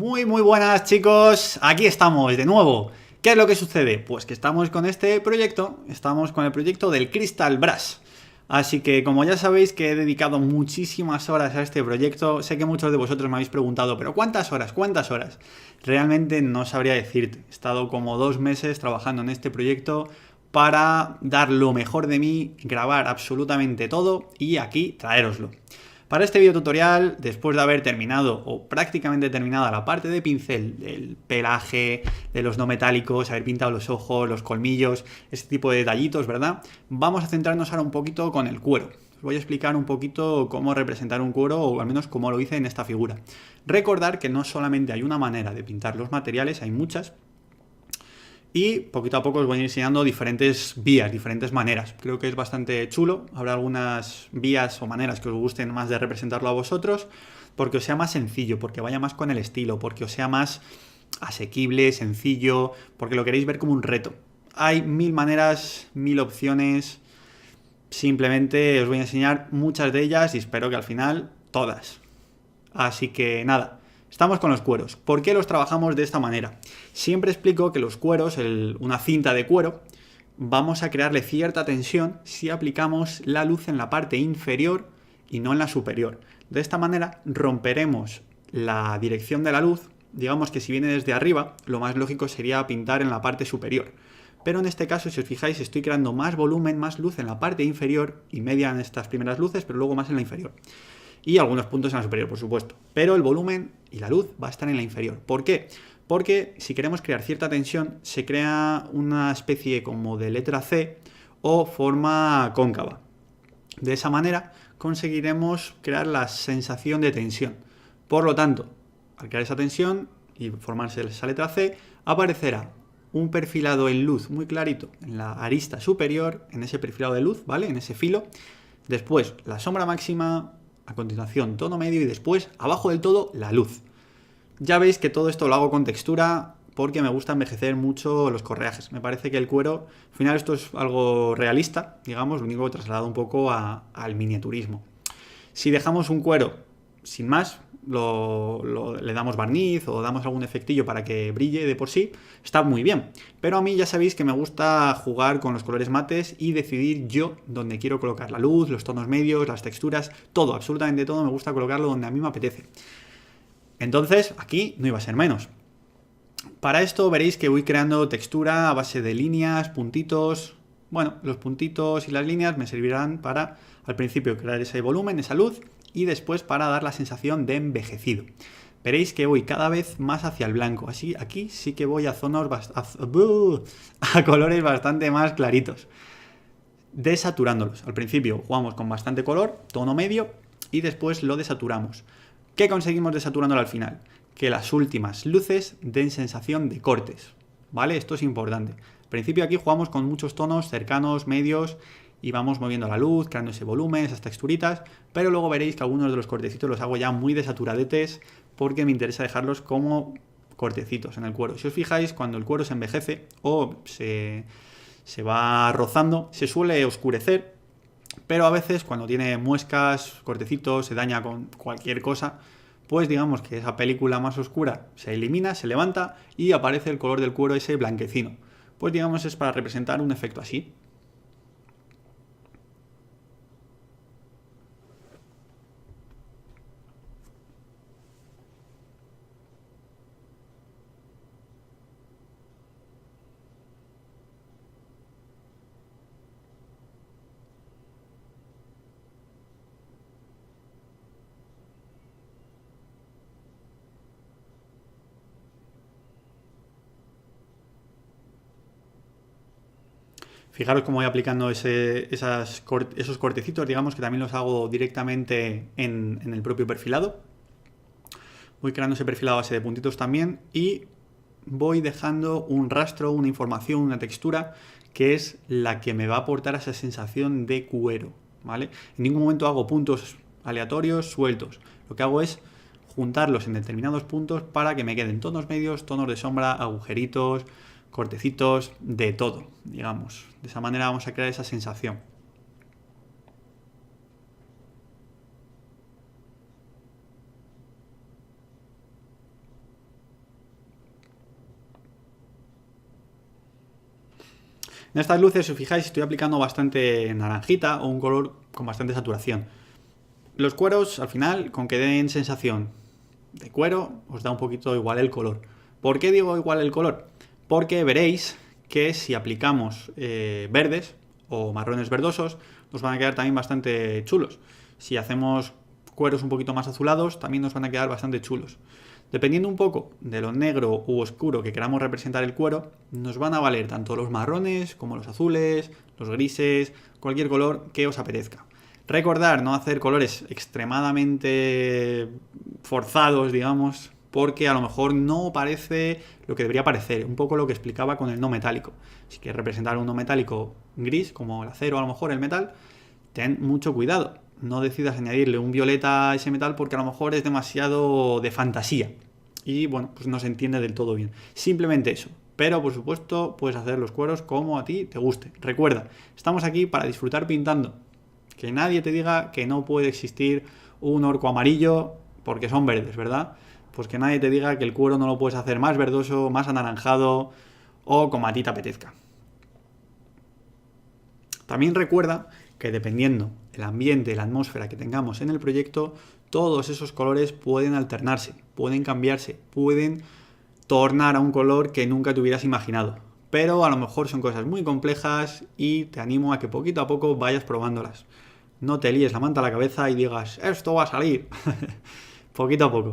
Muy buenas, chicos, aquí estamos de nuevo. ¿Qué es lo que sucede? Pues que estamos con este proyecto, estamos con el proyecto del Crystal Brush. Así que como ya sabéis que he dedicado muchísimas horas a este proyecto, sé que muchos de vosotros me habéis preguntado, pero ¿cuántas horas? ¿Cuántas horas? Realmente no sabría decirte, he estado como 2 meses trabajando en este proyecto para dar lo mejor de mí, grabar absolutamente todo y aquí traéroslo. Para este video tutorial, después de haber terminado o prácticamente terminada la parte de pincel, del pelaje, de los no metálicos, haber pintado los ojos, los colmillos, este tipo de detallitos, ¿verdad? Vamos a centrarnos ahora un poquito con el cuero. Os voy a explicar un poquito cómo representar un cuero, o al menos cómo lo hice en esta figura. Recordar que no solamente hay una manera de pintar los materiales, hay muchas. Y poquito a poco os voy enseñando diferentes vías, diferentes maneras. Creo que es bastante chulo. Habrá algunas vías o maneras que os gusten más de representarlo a vosotros, porque os sea más sencillo, porque vaya más con el estilo, porque os sea más asequible, sencillo, porque lo queréis ver como un reto. Hay 1000 maneras, 1000 opciones. Simplemente os voy a enseñar muchas de ellas y espero que al final todas. Así que nada. Estamos con los cueros. ¿Por qué los trabajamos de esta manera? Siempre explico que los cueros, una cinta de cuero, vamos a crearle cierta tensión si aplicamos la luz en la parte inferior y no en la superior. De esta manera romperemos la dirección de la luz. Digamos que si viene desde arriba, lo más lógico sería pintar en la parte superior. Pero en este caso, si os fijáis, estoy creando más volumen, más luz en la parte inferior y media en estas primeras luces, pero luego más en la inferior. Y algunos puntos en la superior, por supuesto. Pero el volumen y la luz va a estar en la inferior. ¿Por qué? Porque si queremos crear cierta tensión, se crea una especie como de letra C o forma cóncava. De esa manera conseguiremos crear la sensación de tensión. Por lo tanto, al crear esa tensión y formarse esa letra C, aparecerá un perfilado en luz muy clarito en la arista superior, en ese perfilado de luz, ¿vale? En ese filo. Después, la sombra máxima. A continuación, tono medio y después, abajo del todo, la luz. Ya veis que todo esto lo hago con textura porque me gusta envejecer mucho los correajes. Me parece que el cuero, al final esto es algo realista, digamos, lo único que trasladado un poco al miniaturismo. Si dejamos un cuero sin más, le damos barniz o damos algún efectillo para que brille de por sí, está muy bien. Pero a mí ya sabéis que me gusta jugar con los colores mates y decidir yo dónde quiero colocar la luz, los tonos medios, las texturas, todo, absolutamente todo me gusta colocarlo donde a mí me apetece. Entonces aquí no iba a ser menos. Para esto veréis que voy creando textura a base de líneas, puntitos. Bueno, los puntitos y las líneas me servirán para al principio crear ese volumen, esa luz, y después para dar la sensación de envejecido. Veréis que voy cada vez más hacia el blanco. Así, aquí sí que voy a colores bastante más claritos. Desaturándolos. Al principio jugamos con bastante color, tono medio, y después lo desaturamos. ¿Qué conseguimos desaturándolo al final? Que las últimas luces den sensación de cortes. ¿Vale? Esto es importante. Al principio aquí jugamos con muchos tonos cercanos, medios, y vamos moviendo la luz, creando ese volumen, esas texturitas, pero luego veréis que algunos de los cortecitos los hago ya muy desaturadetes porque me interesa dejarlos como cortecitos en el cuero. Si os fijáis, cuando el cuero se envejece o se va rozando, se suele oscurecer, pero a veces cuando tiene muescas, cortecitos, se daña con cualquier cosa, pues digamos que esa película más oscura se elimina, se levanta y aparece el color del cuero ese blanquecino. Pues digamos es para representar un efecto así. Fijaros cómo voy aplicando esos cortecitos, digamos que también los hago directamente en el propio perfilado. Voy creando ese perfilado a base de puntitos también y voy dejando un rastro, una información, una textura que es la que me va a aportar esa sensación de cuero, ¿vale? En ningún momento hago puntos aleatorios sueltos. Lo que hago es juntarlos en determinados puntos para que me queden tonos medios, tonos de sombra, agujeritos, cortecitos, de todo, digamos. De esa manera vamos a crear esa sensación. En estas luces, si os fijáis, estoy aplicando bastante naranjita o un color con bastante saturación. Los cueros, al final, con que den sensación de cuero, os da un poquito igual el color. ¿Por qué digo igual el color? Porque veréis que si aplicamos verdes o marrones verdosos, nos van a quedar también bastante chulos. Si hacemos cueros un poquito más azulados, también nos van a quedar bastante chulos. Dependiendo un poco de lo negro u oscuro que queramos representar el cuero, nos van a valer tanto los marrones como los azules, los grises, cualquier color que os apetezca. Recordar no hacer colores extremadamente forzados, digamos, porque a lo mejor no parece lo que debería parecer. Un poco lo que explicaba con el no metálico. Si quieres representar un no metálico gris, como el acero, a lo mejor el metal, ten mucho cuidado. No decidas añadirle un violeta a ese metal porque a lo mejor es demasiado de fantasía. Y bueno, pues no se entiende del todo bien. Simplemente eso. Pero por supuesto puedes hacer los cueros como a ti te guste. Recuerda, estamos aquí para disfrutar pintando. Que nadie te diga que no puede existir un orco amarillo porque son verdes, ¿verdad? Pues que nadie te diga que el cuero no lo puedes hacer más verdoso, más anaranjado o como a ti te apetezca. También recuerda que dependiendo el ambiente, la atmósfera que tengamos en el proyecto, todos esos colores pueden alternarse, pueden cambiarse, pueden tornar a un color que nunca te hubieras imaginado. Pero a lo mejor son cosas muy complejas y te animo a que poquito a poco vayas probándolas. No te líes la manta a la cabeza y digas, esto va a salir. Poquito a poco.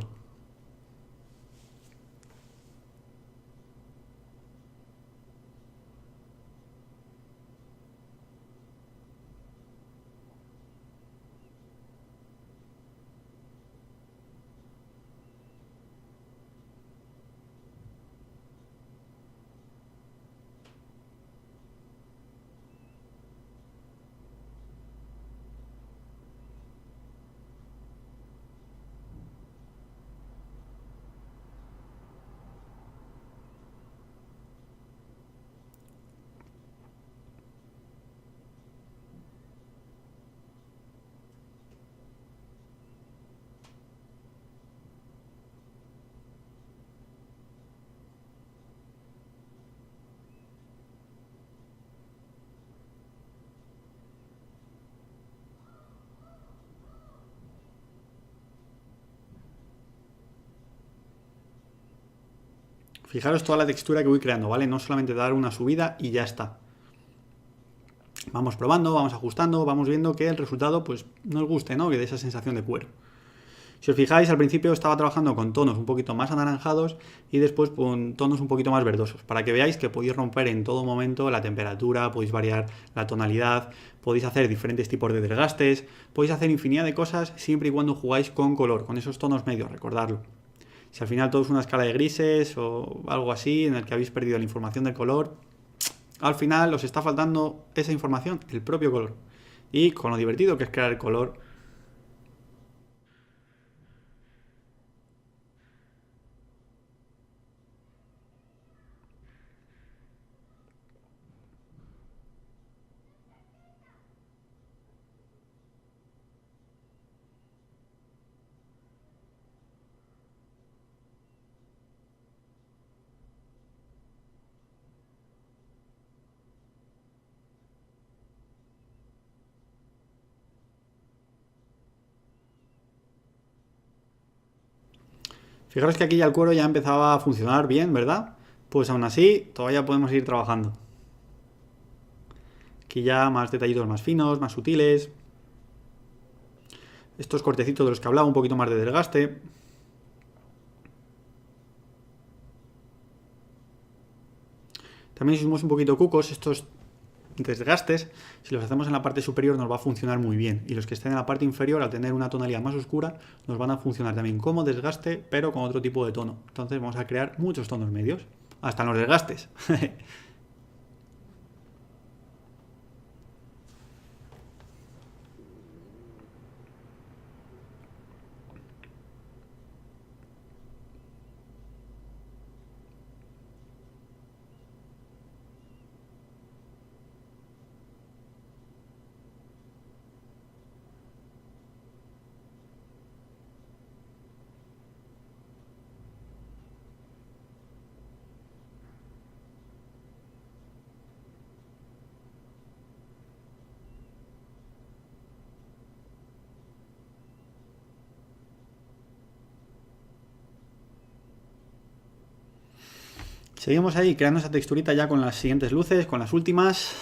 Fijaros toda la textura que voy creando, ¿vale? No solamente dar una subida y ya está. Vamos probando, vamos ajustando, vamos viendo que el resultado pues nos guste, ¿no? Que dé esa sensación de cuero. Si os fijáis, al principio estaba trabajando con tonos un poquito más anaranjados y después con tonos un poquito más verdosos, para que veáis que podéis romper en todo momento la temperatura, podéis variar la tonalidad, podéis hacer diferentes tipos de desgastes, podéis hacer infinidad de cosas siempre y cuando jugáis con color, con esos tonos medios, recordadlo. Si al final todo es una escala de grises o algo así en el que habéis perdido la información del color, al final os está faltando esa información, el propio color. Y con lo divertido que es crear el color. Fijaros que aquí ya el cuero ya empezaba a funcionar bien, ¿verdad? Pues aún así, todavía podemos seguir trabajando. Aquí ya más detallitos más finos, más sutiles. Estos cortecitos de los que hablaba, un poquito más de desgaste. También si somos un poquito cucos, estos desgastes, si los hacemos en la parte superior nos va a funcionar muy bien. Y los que estén en la parte inferior, al tener una tonalidad más oscura, nos van a funcionar también como desgaste, pero con otro tipo de tono. Entonces vamos a crear muchos tonos medios, hasta en los desgastes. Seguimos ahí creando esa texturita ya con las siguientes luces, con las últimas.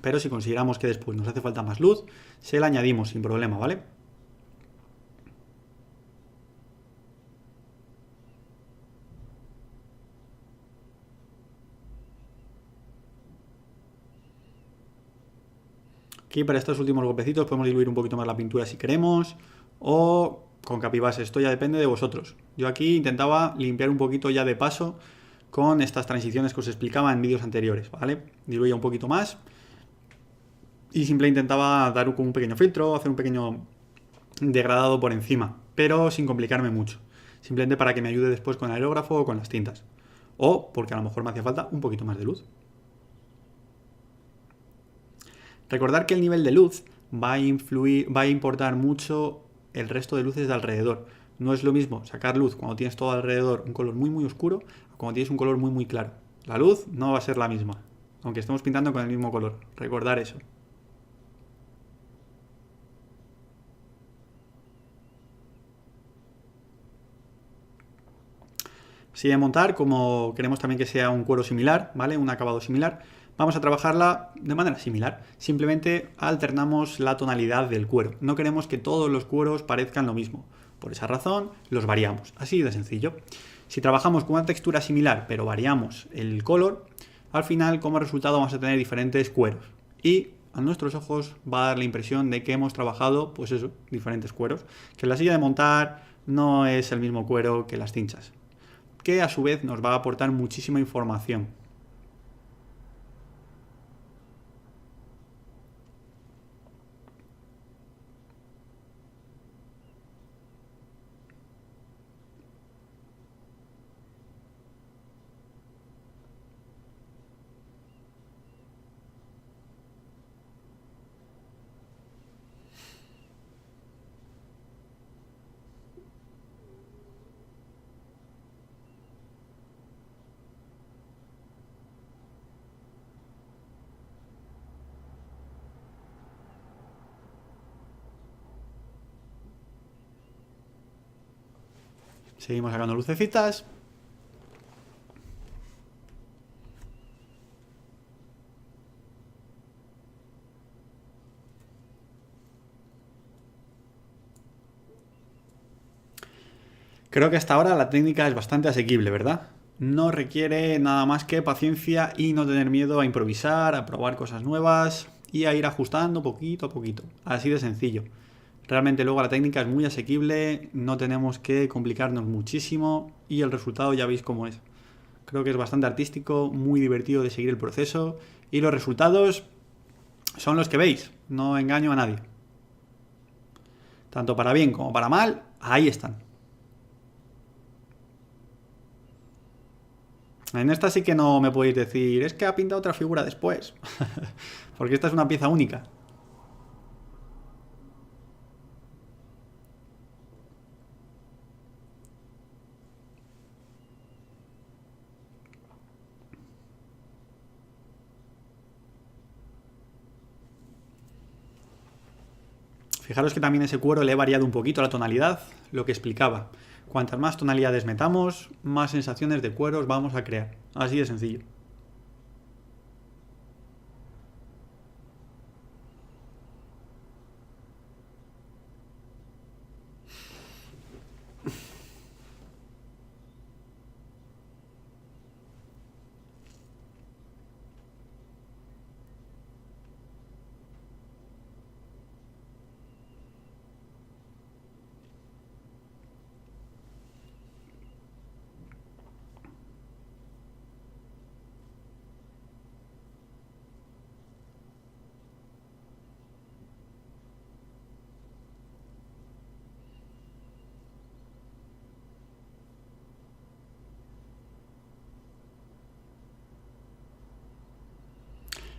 Pero si consideramos que después nos hace falta más luz, se la añadimos sin problema, ¿vale? Aquí para estos últimos golpecitos podemos diluir un poquito más la pintura si queremos, o con capibase, esto ya depende de vosotros. Yo aquí intentaba limpiar un poquito ya de paso con estas transiciones que os explicaba en vídeos anteriores, ¿vale? Diluía un poquito más y simplemente intentaba dar un pequeño filtro, hacer un pequeño degradado por encima, pero sin complicarme mucho. Simplemente para que me ayude después con el aerógrafo o con las tintas. O porque a lo mejor me hacía falta un poquito más de luz. Recordar que el nivel de luz va a importar mucho el resto de luces de alrededor. No es lo mismo sacar luz cuando tienes todo alrededor un color muy oscuro o cuando tienes un color muy claro. La luz no va a ser la misma, aunque estemos pintando con el mismo color. Recordar eso. Si de montar, como queremos también que sea un cuero similar, ¿vale? Un acabado similar, vamos a trabajarla de manera similar. Simplemente alternamos la tonalidad del cuero. No queremos que todos los cueros parezcan lo mismo. Por esa razón, los variamos. Así de sencillo. Si trabajamos con una textura similar, pero variamos el color, al final, como resultado, vamos a tener diferentes cueros. Y a nuestros ojos va a dar la impresión de que hemos trabajado, pues eso, diferentes cueros. Que la silla de montar no es el mismo cuero que las cinchas, que a su vez nos va a aportar muchísima información. Seguimos sacando lucecitas. Creo que hasta ahora la técnica es bastante asequible, ¿verdad? No requiere nada más que paciencia y no tener miedo a improvisar, a probar cosas nuevas y a ir ajustando poquito a poquito. Así de sencillo. Realmente luego la técnica es muy asequible, no tenemos que complicarnos muchísimo y el resultado ya veis cómo es. Creo que es bastante artístico, muy divertido de seguir el proceso y los resultados son los que veis, no engaño a nadie. Tanto para bien como para mal, ahí están. En esta sí que no me podéis decir, es que ha pintado otra figura después, porque esta es una pieza única. Fijaros que también ese cuero le he variado un poquito la tonalidad, lo que explicaba. Cuantas más tonalidades metamos, más sensaciones de cueros vamos a crear. Así de sencillo.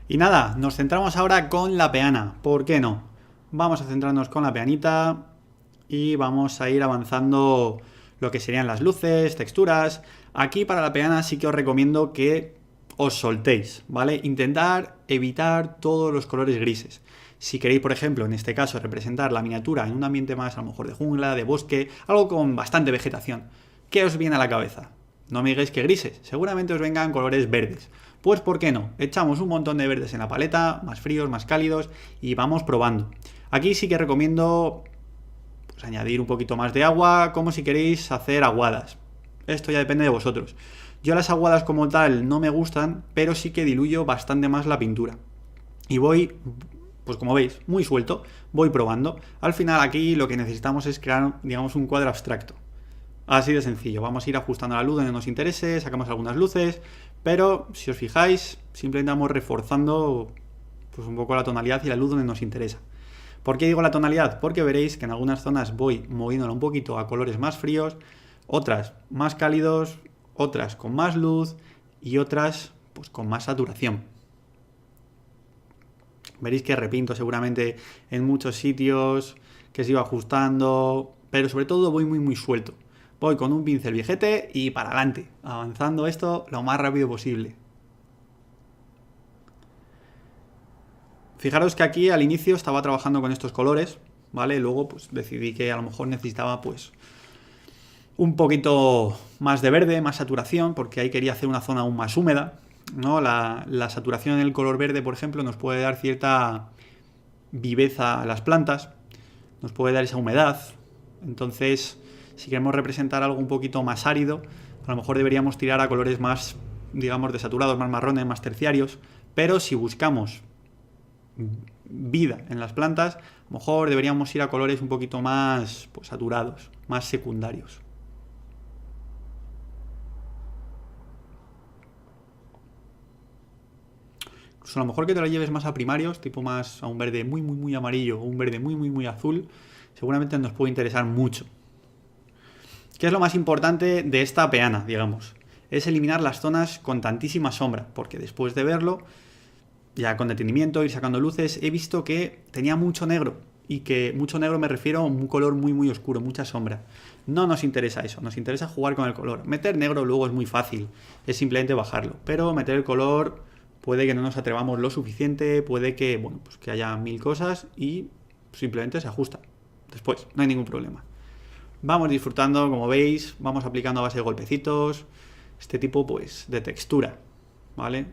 Y nada, nos centramos ahora con la peana. ¿Por qué no? Vamos a centrarnos con la peanita y vamos a ir avanzando lo que serían las luces, texturas. Aquí para la peana sí que os recomiendo que os soltéis, ¿vale? Intentar evitar todos los colores grises. Si queréis, por ejemplo, en este caso, representar la miniatura en un ambiente más, a lo mejor, de jungla, de bosque, algo con bastante vegetación, ¿qué os viene a la cabeza? No me digáis que grises, seguramente os vengan colores verdes. Pues ¿por qué no? Echamos un montón de verdes en la paleta, más fríos, más cálidos, y vamos probando. Aquí sí que recomiendo pues, añadir un poquito más de agua, como si queréis hacer aguadas. Esto ya depende de vosotros. Yo las aguadas como tal no me gustan, pero sí que diluyo bastante más la pintura. Y voy, pues como veis, muy suelto, voy probando. Al final aquí lo que necesitamos es crear, digamos, un cuadro abstracto. Así de sencillo, vamos a ir ajustando la luz donde nos interese, sacamos algunas luces, pero si os fijáis, simplemente vamos reforzando pues un poco la tonalidad y la luz donde nos interesa. ¿Por qué digo la tonalidad? Porque veréis que en algunas zonas voy moviéndola un poquito a colores más fríos, otras más cálidos, otras con más luz y otras pues con más saturación. Veréis que repinto seguramente en muchos sitios, que se iba ajustando, pero sobre todo voy muy suelto. Voy con un pincel viejete y para adelante, avanzando esto lo más rápido posible. Fijaros que aquí al inicio estaba trabajando con estos colores, ¿vale? Luego pues decidí que a lo mejor necesitaba pues un poquito más de verde, más saturación, porque ahí quería hacer una zona aún más húmeda, ¿no? La saturación en el color verde, por ejemplo, nos puede dar cierta viveza a las plantas, nos puede dar esa humedad. Entonces, si queremos representar algo un poquito más árido, a lo mejor deberíamos tirar a colores más, digamos, desaturados, más marrones, más terciarios. Pero si buscamos vida en las plantas, a lo mejor deberíamos ir a colores un poquito más pues, saturados, más secundarios. Incluso a lo mejor que te lo lleves más a primarios, tipo más a un verde muy amarillo o un verde muy azul, seguramente nos puede interesar mucho. ¿Qué es lo más importante de esta peana, digamos? Es eliminar las zonas con tantísima sombra, porque después de verlo, ya con detenimiento, ir sacando luces, he visto que tenía mucho negro, y que mucho negro me refiero a un color muy oscuro, mucha sombra. No nos interesa eso, nos interesa jugar con el color. Meter negro luego es muy fácil, es simplemente bajarlo, pero meter el color puede que no nos atrevamos lo suficiente, puede que, bueno, pues que haya mil cosas y simplemente se ajusta. Después, no hay ningún problema. Vamos disfrutando, como veis, vamos aplicando a base de golpecitos, este tipo pues de textura, ¿vale?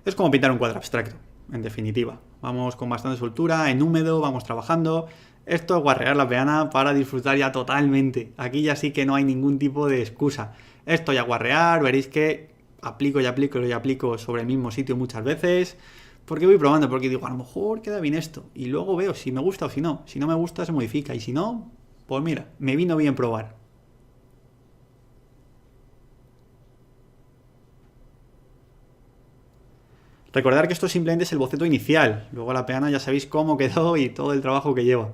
Es como pintar un cuadro abstracto, en definitiva. Vamos con bastante soltura, en húmedo, vamos trabajando. Esto es guarrear la peana para disfrutar ya totalmente. Aquí ya sí que no hay ningún tipo de excusa. Esto ya guarrear, veréis que aplico y aplico sobre el mismo sitio muchas veces. Porque voy probando, porque digo, a lo mejor queda bien esto. Y luego veo si me gusta o si no. Si no me gusta, se modifica. Y si no, pues mira, me vino bien probar. Recordar que esto simplemente es el boceto inicial. Luego la peana ya sabéis cómo quedó y todo el trabajo que lleva.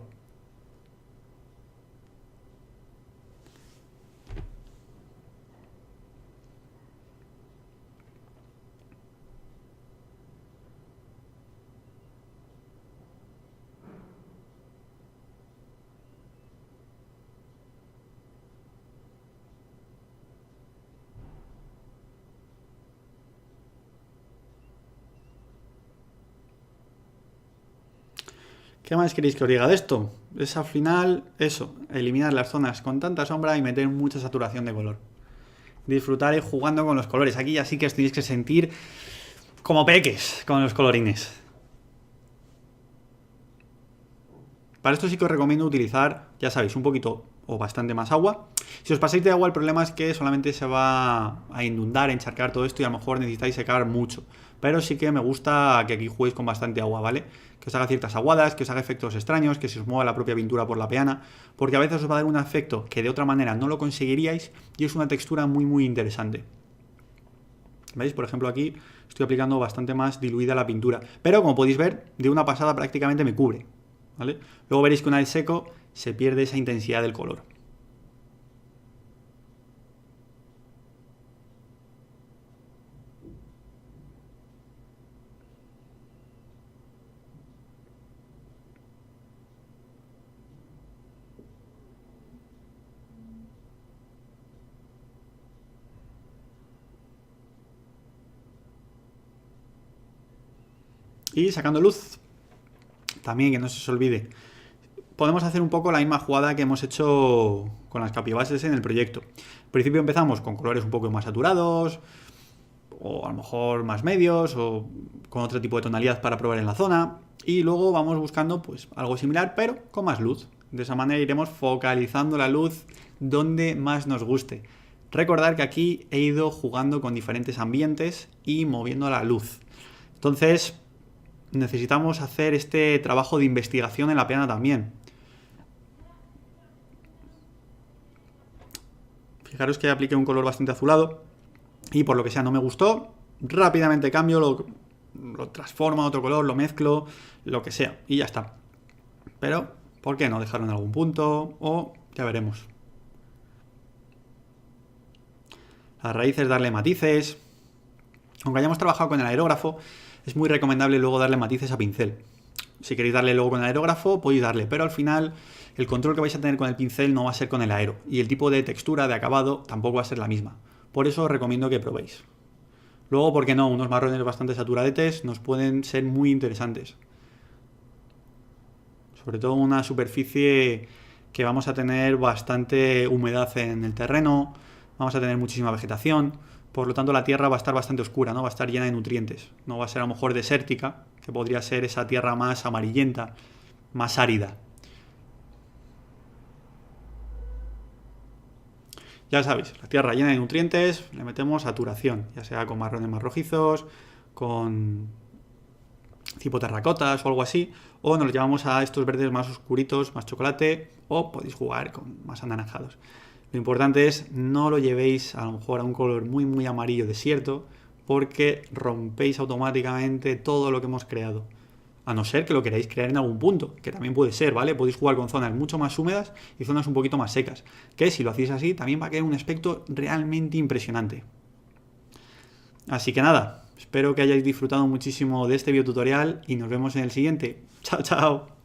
¿Qué más queréis que os diga de esto? Es al final eso, eliminar las zonas con tanta sombra y meter mucha saturación de color. Disfrutar y jugando con los colores. Aquí ya sí que os tenéis que sentir como peques con los colorines. Para esto sí que os recomiendo utilizar, ya sabéis, un poquito o bastante más agua. Si os pasáis de agua, el problema es que solamente se va a inundar, a encharcar todo esto y a lo mejor necesitáis secar mucho. Pero sí que me gusta que aquí juguéis con bastante agua, ¿vale? Que os haga ciertas aguadas, que os haga efectos extraños, que se os mueva la propia pintura por la peana, porque a veces os va a dar un efecto que de otra manera no lo conseguiríais y es una textura muy interesante. ¿Veis? Por ejemplo, aquí estoy aplicando bastante más diluida la pintura. Pero como podéis ver, de una pasada prácticamente me cubre, ¿vale? Luego veréis que una vez seco se pierde esa intensidad del color. Y sacando luz, también que no se os olvide, podemos hacer un poco la misma jugada que hemos hecho con las capibases en el proyecto. Al principio empezamos con colores un poco más saturados, o a lo mejor más medios, o con otro tipo de tonalidad para probar en la zona, y luego vamos buscando pues algo similar, pero con más luz. De esa manera iremos focalizando la luz donde más nos guste. Recordar que aquí he ido jugando con diferentes ambientes y moviendo la luz. Entonces, necesitamos hacer este trabajo de investigación en la peana también. Fijaros que apliqué un color bastante azulado y por lo que sea no me gustó. Rápidamente cambio, lo transformo a otro color, lo mezclo, lo que sea y ya está. Pero, ¿por qué no dejarlo en algún punto? O ya veremos. Las raíces darle matices. Aunque hayamos trabajado con el aerógrafo, es muy recomendable luego darle matices a pincel. Si queréis darle luego con el aerógrafo, podéis darle, pero al final el control que vais a tener con el pincel no va a ser con el aero. Y el tipo de textura, de acabado, tampoco va a ser la misma. Por eso os recomiendo que probéis. Luego, ¿por qué no? Unos marrones bastante saturadetes nos pueden ser muy interesantes. Sobre todo una superficie que vamos a tener bastante humedad en el terreno, vamos a tener muchísima vegetación, por lo tanto la tierra va a estar bastante oscura, ¿no? Va a estar llena de nutrientes, no va a ser a lo mejor desértica, que podría ser esa tierra más amarillenta, más árida. Ya sabéis, la tierra llena de nutrientes, le metemos saturación, ya sea con marrones más rojizos, con tipo terracotas o algo así, o nos lo llevamos a estos verdes más oscuritos, más chocolate, o podéis jugar con más anaranjados. Lo importante es no lo llevéis a lo mejor a un color muy muy amarillo desierto, porque rompéis automáticamente todo lo que hemos creado. A no ser que lo queráis crear en algún punto, que también puede ser, ¿vale? Podéis jugar con zonas mucho más húmedas y zonas un poquito más secas, que si lo hacéis así también va a quedar un aspecto realmente impresionante. Así que nada, espero que hayáis disfrutado muchísimo de este videotutorial y nos vemos en el siguiente. ¡Chao, chao!